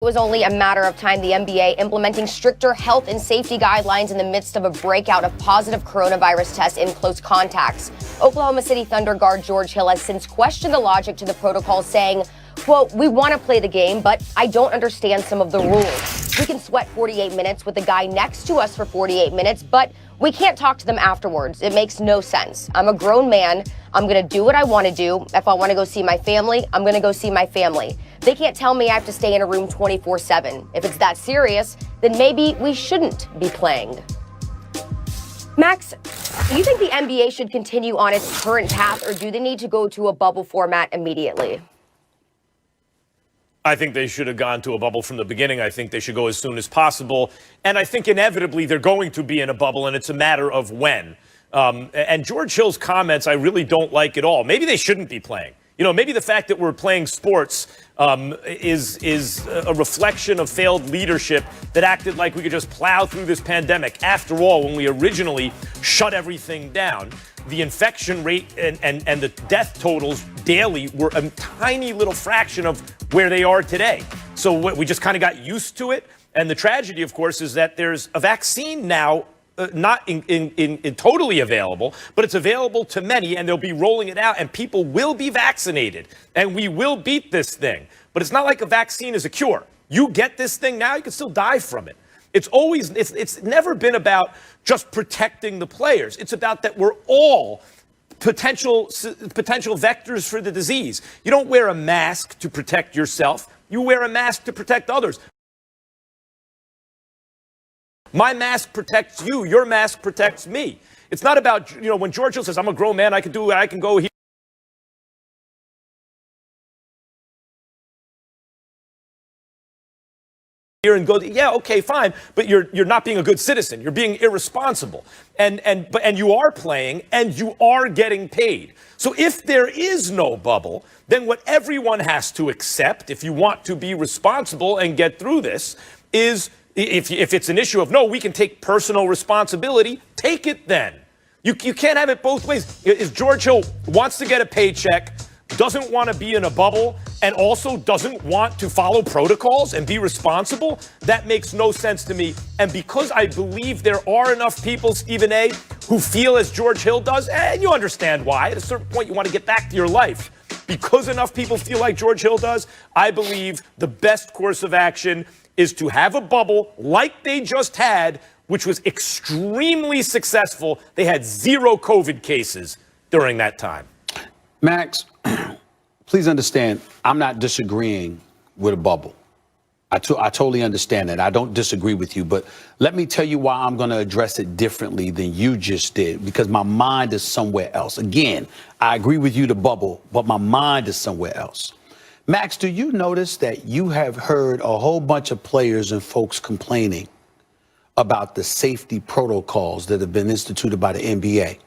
was only a matter of time the NBA implementing stricter health and safety guidelines in the midst of a breakout of positive coronavirus tests in close contacts. Oklahoma City Thunder guard George Hill has since questioned the logic to the protocol, saying, quote, "We want to play the game, but I don't understand some of the rules. We can sweat 48 minutes with the guy next to us for 48 minutes, but we can't talk to them afterwards. It makes no sense. I'm a grown man. I'm going to do what I want to do. If I want to go see my family, I'm going to go see my family. They can't tell me I have to stay in a room 24/7. If it's that serious, then maybe we shouldn't be playing." Max, do you think the NBA should continue on its current path, or do they need to go to a bubble format immediately? I think they should have gone to a bubble from the beginning. I think they should go as soon as possible. And I think inevitably they're going to be in a bubble, and it's a matter of when. And George Hill's comments I really don't like at all. Maybe they shouldn't be playing. You know, maybe the fact that we're playing sports is a reflection of failed leadership that acted like we could just plow through this pandemic. After all, when we originally shut everything down, the infection rate and the death totals daily were a tiny little fraction of where they are today. So we just kind of got used to it. And the tragedy, of course, is that there's a vaccine now, not in totally available, but it's available to many, and they'll be rolling it out, and people will be vaccinated, and we will beat this thing. But it's not like a vaccine is a cure. You get this thing now, you can still die from it. It's never been about just protecting the players. It's about that we're all potential vectors for the disease. You don't wear a mask to protect yourself. You wear a mask to protect others. My mask protects you. Your mask protects me. It's not about, you know, when George Hill says, I'm a grown man, I can do it, I can go here and go, yeah, okay, fine, but you're not being a good citizen. You're being irresponsible. And you are playing, and you are getting paid. So if there is no bubble, then what everyone has to accept, if you want to be responsible and get through this, is if it's an issue of, no, we can take personal responsibility, take it then. You can't have it both ways. If George Hill wants to get a paycheck, doesn't want to be in a bubble, and also doesn't want to follow protocols and be responsible, that makes no sense to me. And because I believe there are enough people, Stephen A., who feel as George Hill does, and you understand why, at a certain point you want to get back to your life. Because enough people feel like George Hill does, I believe the best course of action is to have a bubble like they just had, which was extremely successful. They had 0 COVID cases during that time. Max, please understand, I'm not disagreeing with a bubble. I totally understand that. I don't disagree with you, but let me tell you why I'm going to address it differently than you just did, because my mind is somewhere else. Again, I agree with you, the bubble, but my mind is somewhere else. Max, do you notice that you have heard a whole bunch of players and folks complaining about the safety protocols that have been instituted by the NBA?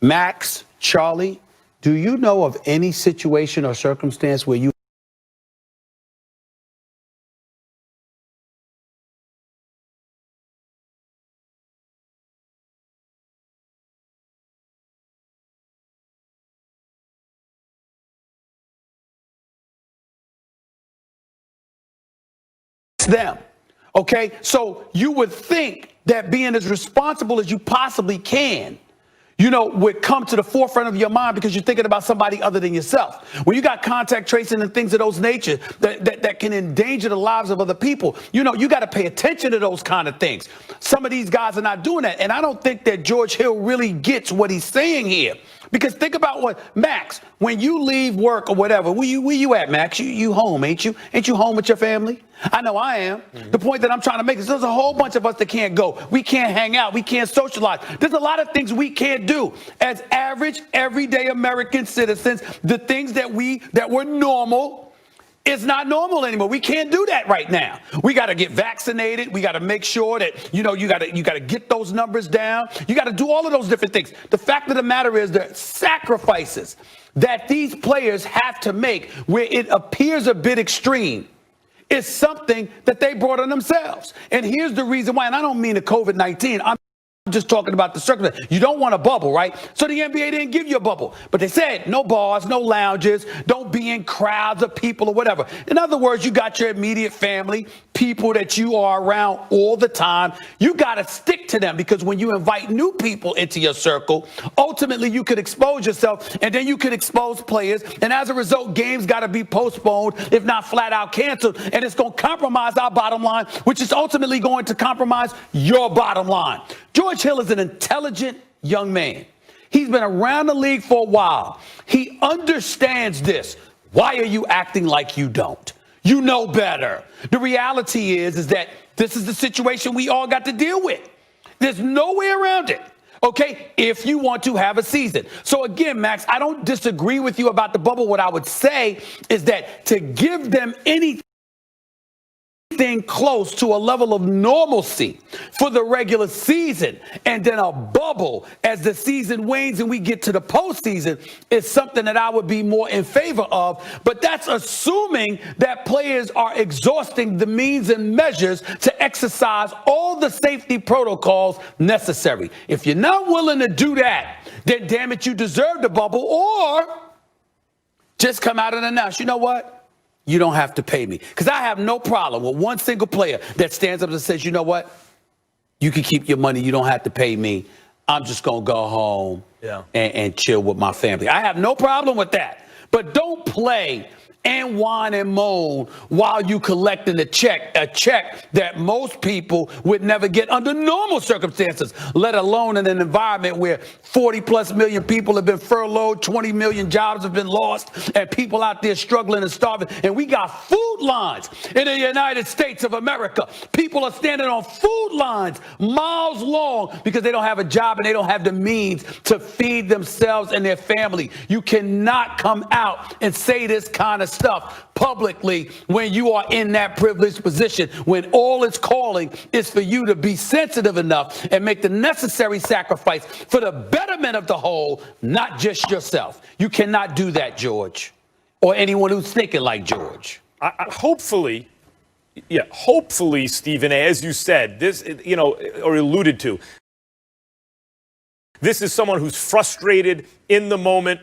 Max, Charlie, do you know of any situation or circumstance where you them? Okay, so you would think that being as responsible as you possibly can, you know, would come to the forefront of your mind because you're thinking about somebody other than yourself. When you got contact tracing and things of those nature that can endanger the lives of other people, you know, you got to pay attention to those kind of things. Some of these guys are not doing that. And I don't think that George Hill really gets what he's saying here. Because think about what, Max, when you leave work or whatever, where you at, Max? You home, ain't you? Ain't you home with your family? I know I am. The point that I'm trying to make is there's a whole bunch of us that can't go. We can't hang out. We can't socialize. There's a lot of things we can't do as average, everyday American citizens. The things that were normal, it's not normal anymore. We can't do that right now. We got to get vaccinated. We got to make sure that, you know, you got to get those numbers down. You got to do all of those different things. The fact of the matter is the sacrifices that these players have to make where it appears a bit extreme is something that they brought on themselves. And here's the reason why, and I don't mean the COVID-19. I'm just talking about the circumstance. You don't want a bubble, right? So the NBA didn't give you a bubble. But they said no bars, no lounges, don't be in crowds of people or whatever. In other words, you got your immediate family, people that you are around all the time. You got to stick to them, because when you invite new people into your circle, ultimately you could expose yourself, and then you could expose players. And as a result, games got to be postponed, if not flat out canceled. And it's going to compromise our bottom line, which is ultimately going to compromise your bottom line. George Hill is an intelligent young man. He's been around the league for a while. He understands this. Why are you acting like you don't? You know better. The reality is that this is the situation we all got to deal with. There's no way around it. Okay, if you want to have a season. So again, Max, I don't disagree with you about the bubble. What I would say is that to give them anything close to a level of normalcy for the regular season, and then a bubble as the season wanes and we get to the postseason, is something that I would be more in favor of. But that's assuming that players are exhausting the means and measures to exercise all the safety protocols necessary. If you're not willing to do that, then damn it, you deserve the bubble, or just come out and announce, you know what? You don't have to pay me. Because I have no problem with one single player that stands up and says, you know what? You can keep your money. You don't have to pay me. I'm just going to go home and chill with my family. I have no problem with that. But don't play and whine and moan while you collecting a check that most people would never get under normal circumstances, let alone in an environment where 40 plus million people have been furloughed, 20 million jobs have been lost, and people out there struggling and starving. And we got food lines in the United States of America. People are standing on food lines miles long because they don't have a job and they don't have the means to feed themselves and their family. You cannot come out and say this kind of stuff publicly when you are in that privileged position, when all it's calling is for you to be sensitive enough and make the necessary sacrifice for the betterment of the whole, not just yourself. You cannot do that, George, or anyone who's thinking like George. Hopefully, Stephen A., as you said, this, or alluded to, this is someone who's frustrated in the moment,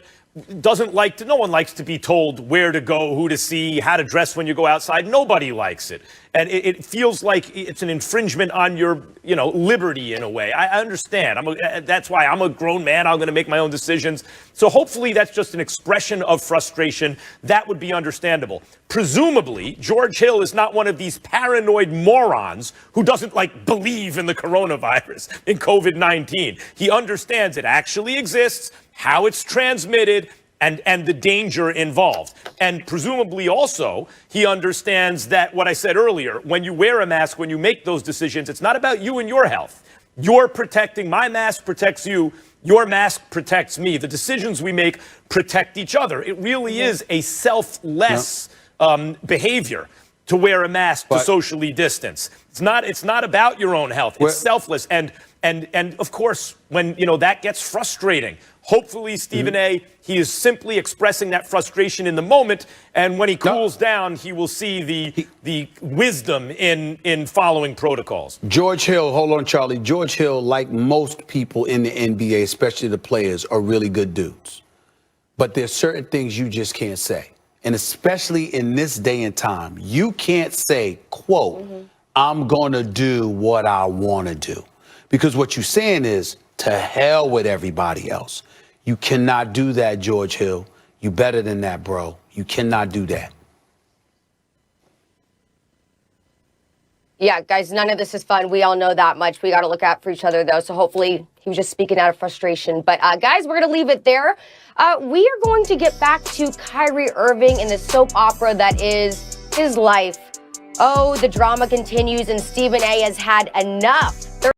no one likes to be told where to go, who to see, how to dress when you go outside. Nobody likes it. And it feels like it's an infringement on your, liberty in a way. I understand. That's why I'm a grown man. I'm going to make my own decisions. So hopefully that's just an expression of frustration. That would be understandable. Presumably, George Hill is not one of these paranoid morons who doesn't believe in the coronavirus, in COVID-19. He understands it actually exists, how it's transmitted, and the danger involved. And presumably also, he understands that what I said earlier, when you wear a mask, when you make those decisions, it's not about you and your health. You're protecting, my mask protects you, your mask protects me. The decisions we make protect each other. It really is a selfless behavior to wear a mask, to socially distance. It's not about your own health. It's selfless. And of course, when that gets frustrating, hopefully, Stephen A., he is simply expressing that frustration in the moment, and when he cools down, he will see the wisdom in following protocols. George Hill, hold on, Charlie. George Hill, like most people in the NBA, especially the players, are really good dudes. But there's certain things you just can't say. And especially in this day and time, you can't say, quote, I'm going to do what I want to do. Because what you're saying is, to hell with everybody else. You cannot do that, George Hill. You better than that, bro. You cannot do that. Yeah, guys, none of this is fun. We all know that much. We got to look out for each other, though. So hopefully he was just speaking out of frustration. But guys, we're going to leave it there. We are going to get back to Kyrie Irving and the soap opera that is his life. Oh, the drama continues, and Stephen A. has had enough.